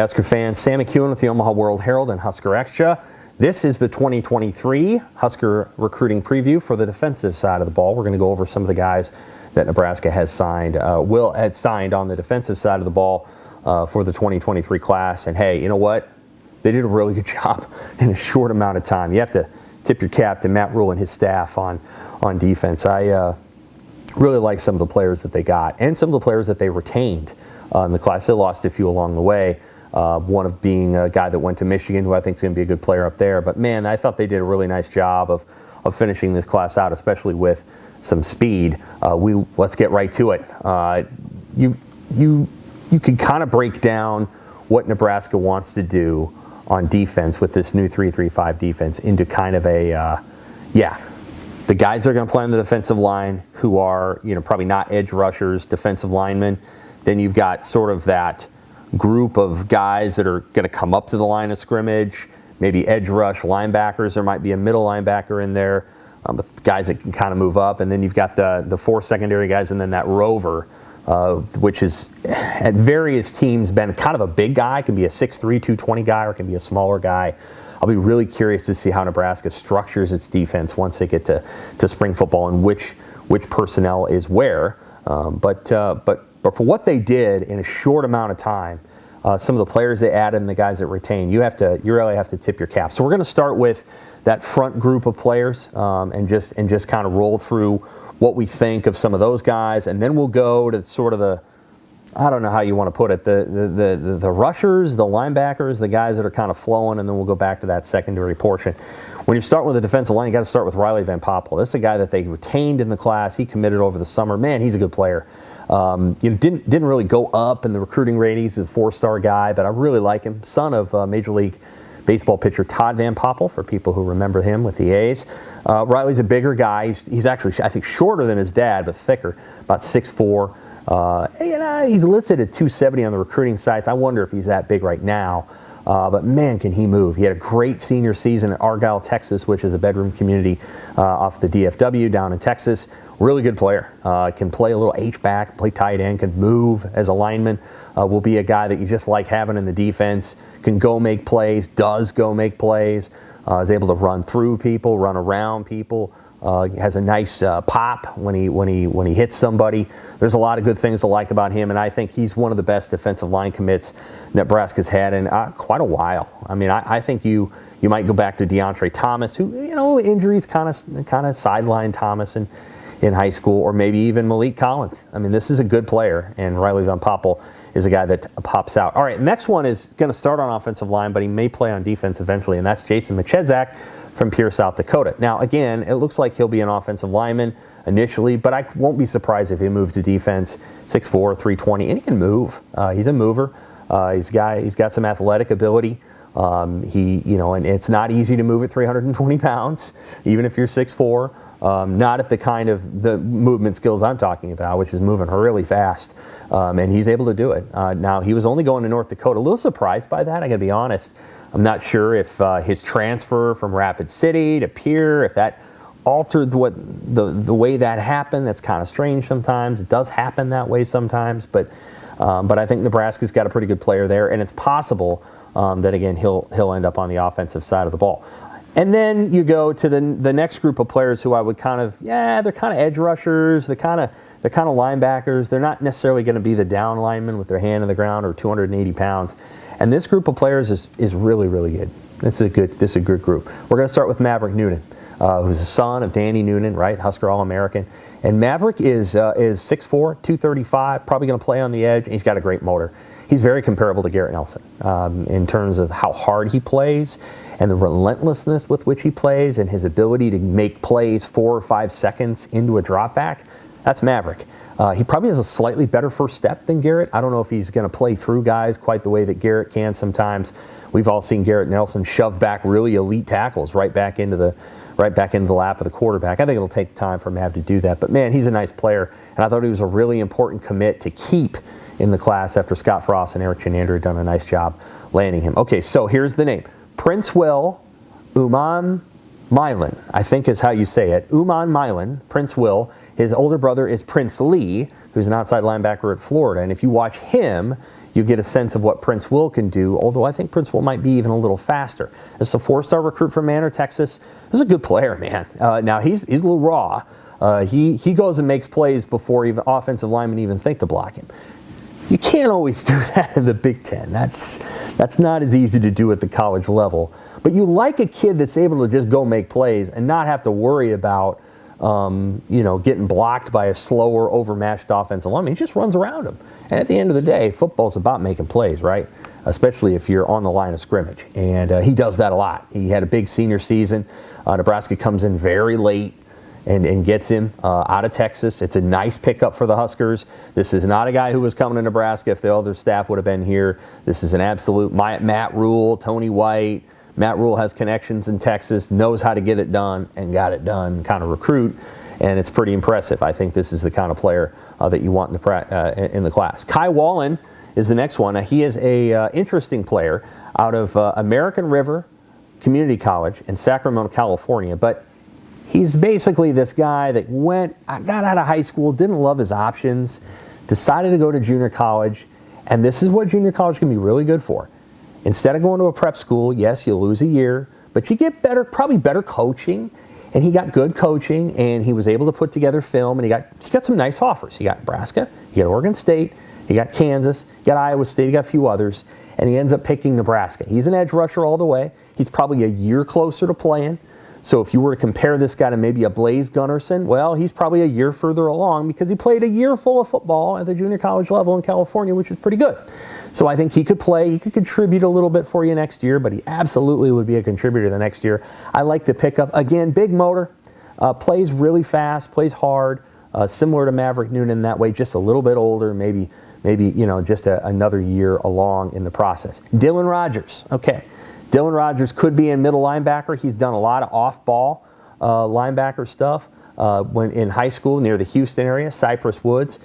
Husker fans, Sam McKewon with the Omaha World-Herald and Husker Extra. This is the 2023 Husker recruiting preview for the defensive side of the ball. We're going to go over some of the guys that Nebraska has signed, had signed on the defensive side of the ball for the 2023 class. And hey, you know what? They did a really good job in a short amount of time. You have to tip your cap to Matt Rule and his staff on defense. I really like some of the players that they got and some of the players that they retained in the class. They lost a few along the way. One of being a guy that went to Michigan, who I think is going to be a good player up there. But man, I thought they did a really nice job of finishing this class out, especially with some speed. Let's get right to it. You can kind of break down what Nebraska wants to do on defense with this new 3-3-5 defense into kind of a the guys that are going to play on the defensive line who are probably not edge rushers, defensive linemen. Then you've got sort of that group of guys that are going to come up to the line of scrimmage, maybe edge rush linebackers. There might be a middle linebacker in there, but guys that can kind of move up. And then you've got the four secondary guys, and then that rover, which is at various teams been kind of a big guy. It can be a 6'3", 220 guy, or it can be a smaller guy. I'll be really curious to see how Nebraska structures its defense once they get to spring football and which personnel is where. But for what they did in a short amount of time, some of the players they added and the guys that retained, you really have to tip your cap. So we're going to start with that front group of players and just kind of roll through what we think of some of those guys, and then we'll go to sort of the, I don't know how you want to put it, the rushers, the linebackers, the guys that are kind of flowing, and then we'll go back to that secondary portion. When you start with the defensive line, you got to start with Riley Van Poppel. This is a guy that they retained in the class. He committed over the summer. Man, he's a good player. Didn't really go up in the recruiting ratings. He's a 4-star guy, but I really like him. Son of Major League Baseball pitcher Todd Van Poppel, for people who remember him with the A's. Riley's a bigger guy. He's actually, I think, shorter than his dad, but thicker, about 6'4". He's listed at 270 on the recruiting sites. I wonder if he's that big right now. But man, can he move. He had a great senior season at Argyle, Texas, which is a bedroom community off the DFW down in Texas. Really good player. Can play a little H-back, play tight end, can move as a lineman. Will be a guy that you just like having in the defense. Can go make plays, does go make plays. Is able to run through people, run around people. Has a nice pop when he hits somebody. There's a lot of good things to like about him, and I think he's one of the best defensive line commits Nebraska's had in quite a while. I mean, I think you might go back to DeAndre Thomas, who injuries kind of sidelined Thomas in high school, or maybe even Malik Collins. I mean, this is a good player, and Riley Van Poppel is a guy that pops out. All right, next one is going to start on offensive line, but he may play on defense eventually, and that's Jason Machezak from Pierre, South Dakota. Now, again, it looks like he'll be an offensive lineman initially, but I won't be surprised if he moves to defense. 6'4", 320, and he can move. He's a mover. He's got some athletic ability. And it's not easy to move at 320 pounds, even if you're 6'4". Not at the kind of the movement skills I'm talking about, which is moving really fast, and he's able to do it. Now, he was only going to North Dakota. A little surprised by that, I gotta be honest. I'm not sure if his transfer from Rapid City to Pierre, if that altered the way that happened. That's kind of strange sometimes. It does happen that way sometimes, but I think Nebraska's got a pretty good player there, and it's possible that, again, he'll end up on the offensive side of the ball. And then you go to the next group of players who I would they're kind of edge rushers, they're kind of linebackers. They're not necessarily going to be the down linemen with their hand in the ground or 280 pounds. And this group of players is really, really good. This is a good group. We're going to start with Maverick Noonan, who's the son of Danny Noonan, right? Husker All-American. And Maverick is 6'4", 235, probably going to play on the edge, and he's got a great motor. He's very comparable to Garrett Nelson in terms of how hard he plays and the relentlessness with which he plays and his ability to make plays 4 or 5 seconds into a drop back. That's Maverick. He probably has a slightly better first step than Garrett. I don't know if he's going to play through guys quite the way that Garrett can sometimes. We've all seen Garrett Nelson shove back really elite tackles right back into the lap of the quarterback. I think it'll take time for Mav to do that. But, man, he's a nice player, and I thought he was a really important commit to keep in the class after Scott Frost and Eric Chenandra had done a nice job landing him. Okay, so here's the name. Prince Will Uman Milan, I think is how you say it. Uman Milan, Prince Will. His older brother is Prince Lee, who's an outside linebacker at Florida. And if you watch him, you get a sense of what Prince Will can do, although I think Prince Will might be even a little faster. This is a 4-star recruit from Manor, Texas. This is a good player, man. Now, he's a little raw. He goes and makes plays before even offensive linemen even think to block him. You can't always do that in the Big Ten. That's not as easy to do at the college level. But you like a kid that's able to just go make plays and not have to worry about getting blocked by a slower, overmatched offensive lineman. He just runs around him. And at the end of the day, football's about making plays, right? Especially if you're on the line of scrimmage. And he does that a lot. He had a big senior season. Nebraska comes in very late and gets him out of Texas. It's a nice pickup for the Huskers. This is not a guy who was coming to Nebraska if the other staff would have been here. This is an absolute Matt Rule, Tony White. Matt Rule has connections in Texas, knows how to get it done, and got it done kind of recruit, and it's pretty impressive. I think this is the kind of player that you want in the class. Kai Wallen is the next one. He is a interesting player out of American River Community College in Sacramento, California, but he's basically this guy that got out of high school, didn't love his options, decided to go to junior college, and this is what junior college can be really good for. Instead of going to a prep school, yes, you lose a year, but you get probably better coaching, and he got good coaching, and he was able to put together film, and he got some nice offers. He got Nebraska, he got Oregon State, he got Kansas, he got Iowa State, he got a few others, and he ends up picking Nebraska. He's an edge rusher all the way. He's probably a year closer to playing. So if you were to compare this guy to maybe a Blaze Gunnarsson, well, he's probably a year further along because he played a year full of football at the junior college level in California, which is pretty good. So I think he could play. He could contribute a little bit for you next year, but he absolutely would be a contributor the next year. I like the pickup. Again, big motor, plays really fast, plays hard, similar to Maverick Noonan in that way, just a little bit older, maybe just another year along in the process. Dylan Rogers, okay. Dylan Rogers could be in middle linebacker. He's done a lot of off-ball linebacker stuff when in high school near the Houston area, Cypress Woods.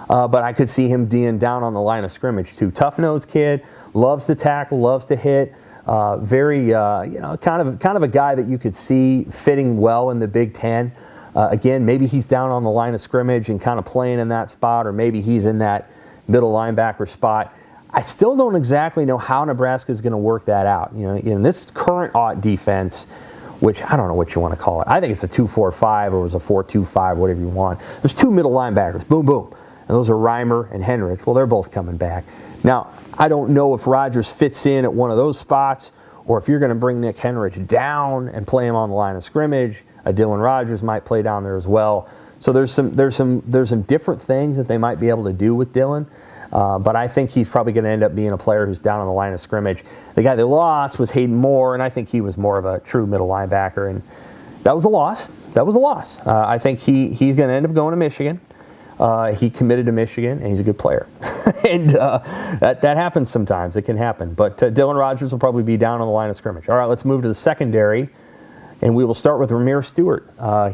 But I could see him being down on the line of scrimmage too. Tough-nosed kid, loves to tackle, loves to hit. Very, kind of a guy that you could see fitting well in the Big Ten. Again, maybe he's down on the line of scrimmage and kind of playing in that spot, or maybe he's in that middle linebacker spot. I still don't exactly know how Nebraska is going to work that out. In this current defense, which I don't know what you want to call it. I think it's a 2-4-5 or it was a 4-2-5, whatever you want. There's two middle linebackers, boom, boom. And those are Reimer and Henrich. Well, they're both coming back. Now, I don't know if Rogers fits in at one of those spots or if you're going to bring Nick Henrich down and play him on the line of scrimmage. Dylan Rogers might play down there as well. So there's some different things that they might be able to do with Dylan. But I think he's probably going to end up being a player who's down on the line of scrimmage. The guy they lost was Hayden Moore, and I think he was more of a true middle linebacker. And that was a loss. I think he's going to end up going to Michigan. He committed to Michigan, and he's a good player. And that happens sometimes. It can happen. But Dylan Rogers will probably be down on the line of scrimmage. All right, let's move to the secondary, and we will start with Ramir Stewart.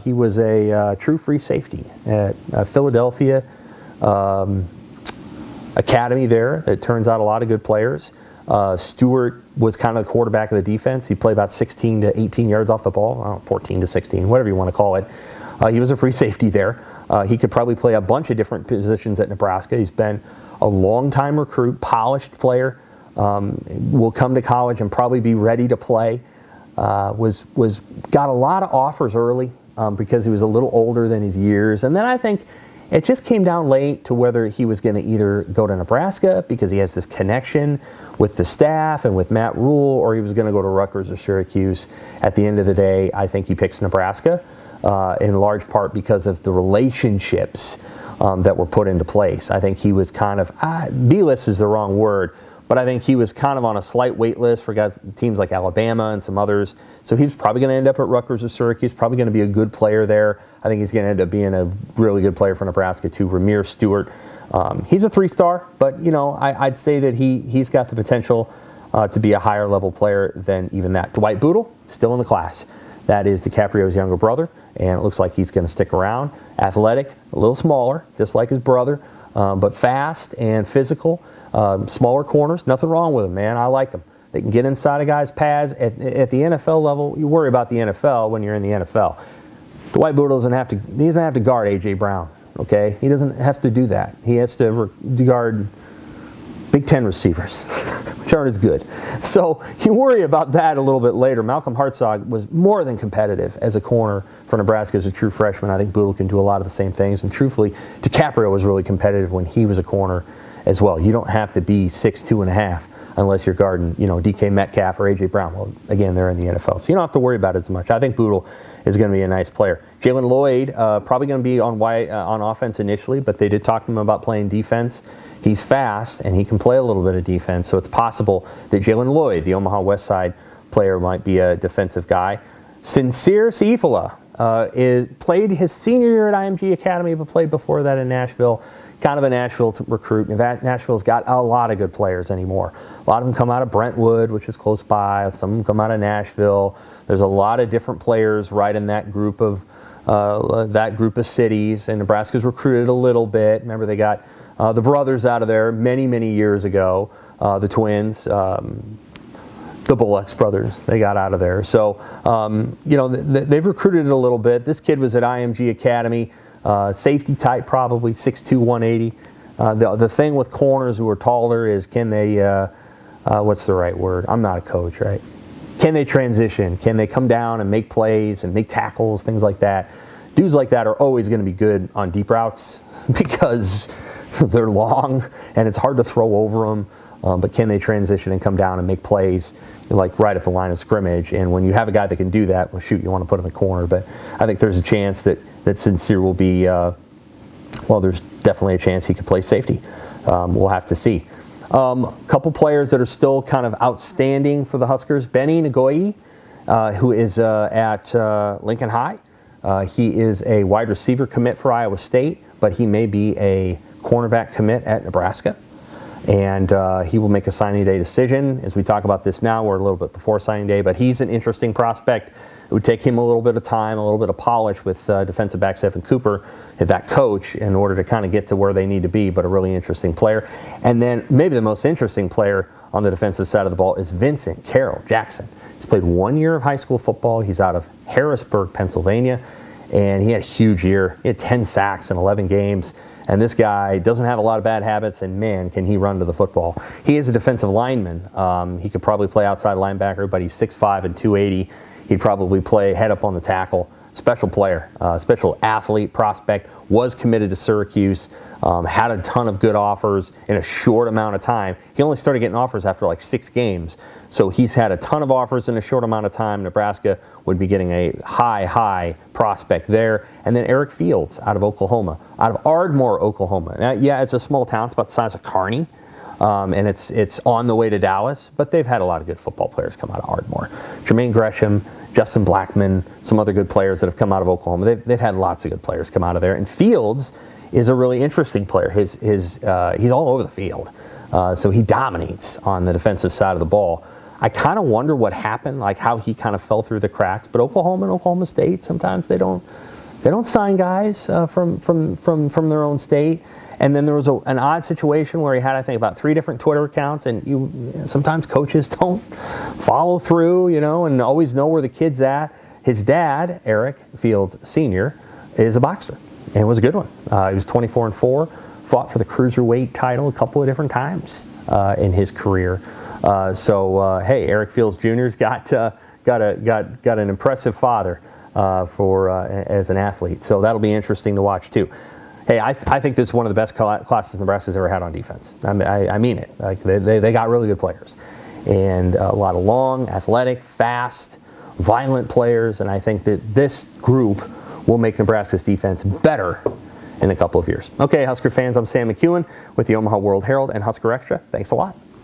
He was a true free safety at Philadelphia Academy there. It turns out a lot of good players. Stewart was kind of the quarterback of the defense. He played about 16 to 18 yards off the ball, 14 to 16, whatever you want to call it. He was a free safety there. He could probably play a bunch of different positions at Nebraska. He's been a long-time recruit, polished player, will come to college and probably be ready to play. Got a lot of offers early because he was a little older than his years. And then I think it just came down late to whether he was going to either go to Nebraska because he has this connection with the staff and with Matt Rule, or he was going to go to Rutgers or Syracuse. At the end of the day, I think he picks Nebraska in large part because of the relationships that were put into place. I think he was kind of, B-list is the wrong word, but I think he was kind of on a slight wait list for teams like Alabama and some others. So he's probably going to end up at Rutgers or Syracuse, probably going to be a good player there. I think he's going to end up being a really good player for Nebraska too. Ramir Stewart, he's a 3-star, but I'd say that he's got the potential to be a higher level player than even that. Dwight Boodle, still in the class. That is DiCaprio's younger brother, and it looks like he's going to stick around. Athletic, a little smaller, just like his brother, but fast and physical. Smaller corners, nothing wrong with them, man. I like them. They can get inside a guy's pads. At the NFL level, you worry about the NFL when you're in the NFL. Dwight Boodle doesn't have to guard A.J. Brown, okay? He doesn't have to do that. He has to guard Big Ten receivers, which aren't as good. So you worry about that a little bit later. Malcolm Hartzog was more than competitive as a corner for Nebraska as a true freshman. I think Boodle can do a lot of the same things. And truthfully, DiCaprio was really competitive when he was a corner as well. You don't have to be 6'2 and a half unless you're guarding, DK Metcalf or A.J. Brown. Well, again, they're in the NFL, so you don't have to worry about it as much. I think Boodle is going to be a nice player. Jalen Lloyd, probably going to be on offense initially, but they did talk to him about playing defense. He's fast, and he can play a little bit of defense, so it's possible that Jalen Lloyd, the Omaha West Side player, might be a defensive guy. Sincere Seifula played his senior year at IMG Academy, but played before that in Nashville. Kind of a Nashville recruit. Nashville's got a lot of good players anymore. A lot of them come out of Brentwood, which is close by. Some of them come out of Nashville. There's a lot of different players right in that group of cities, and Nebraska's recruited a little bit. Remember, they got the brothers out of there many, many years ago. The twins, the Bullocks brothers, they got out of there. So, they've recruited it a little bit. This kid was at IMG Academy. Safety type, probably 6'2", 180. The thing with corners who are taller is, can they, what's the right word? I'm not a coach, right? Can they transition? Can they come down and make plays and make tackles, things like that? Dudes like that are always going to be good on deep routes because they're long and it's hard to throw over them. But can they transition and come down and make plays like right at the line of scrimmage? And when you have a guy that can do that, well, shoot, you want to put him in the corner. But I think there's a chance that Sincere will be, there's definitely a chance he could play safety. We'll have to see. A couple players that are still kind of outstanding for the Huskers. Benny Ngoyi, who is at Lincoln High. He is a wide receiver commit for Iowa State, but he may be a cornerback commit at Nebraska. And he will make a signing day decision. As we talk about this now, we're a little bit before signing day, but he's an interesting prospect. It would take him a little bit of time, a little bit of polish with defensive back Stephen Cooper, that coach, in order to kind of get to where they need to be, but a really interesting player. And then maybe the most interesting player on the defensive side of the ball is Vincent Carroll Jackson. He's played 1 year of high school football. He's out of Harrisburg, Pennsylvania, and he had a huge year. He had 10 sacks in 11 games. And this guy doesn't have a lot of bad habits, and man, can he run to the football. He is a defensive lineman. He could probably play outside linebacker, but he's 6'5" and 280. He'd probably play head up on the tackle. Special player, special athlete, prospect, was committed to Syracuse, had a ton of good offers in a short amount of time. He only started getting offers after like 6 games. So he's had a ton of offers in a short amount of time. Nebraska would be getting a high prospect there. And then Eric Fields out of Oklahoma, out of Ardmore, Oklahoma. Now, yeah, it's a small town. It's about the size of Kearney. And it's on the way to Dallas, but they've had a lot of good football players come out of Ardmore. Jermaine Gresham, Justin Blackman, some other good players that have come out of Oklahoma. They've had lots of good players come out of there. And Fields is a really interesting player. He's all over the field, so he dominates on the defensive side of the ball. I kind of wonder what happened, like how he kind of fell through the cracks. But Oklahoma and Oklahoma State, sometimes they don't sign guys from their own state. And then there was an odd situation where he had, I think, about 3 different Twitter accounts, and sometimes coaches don't follow through, and always know where the kid's at. His dad, Eric Fields Sr., is a boxer, and was a good one. He was 24-4, fought for the cruiserweight title a couple of different times in his career. Hey, Eric Fields Jr.'s got an impressive father as an athlete, so that'll be interesting to watch too. Hey, I think this is one of the best classes Nebraska's ever had on defense. I mean it. Like they got really good players, and a lot of long, athletic, fast, violent players. And I think that this group will make Nebraska's defense better in a couple of years. Okay, Husker fans, I'm Sam McKewon with the Omaha World-Herald and Husker Extra. Thanks a lot.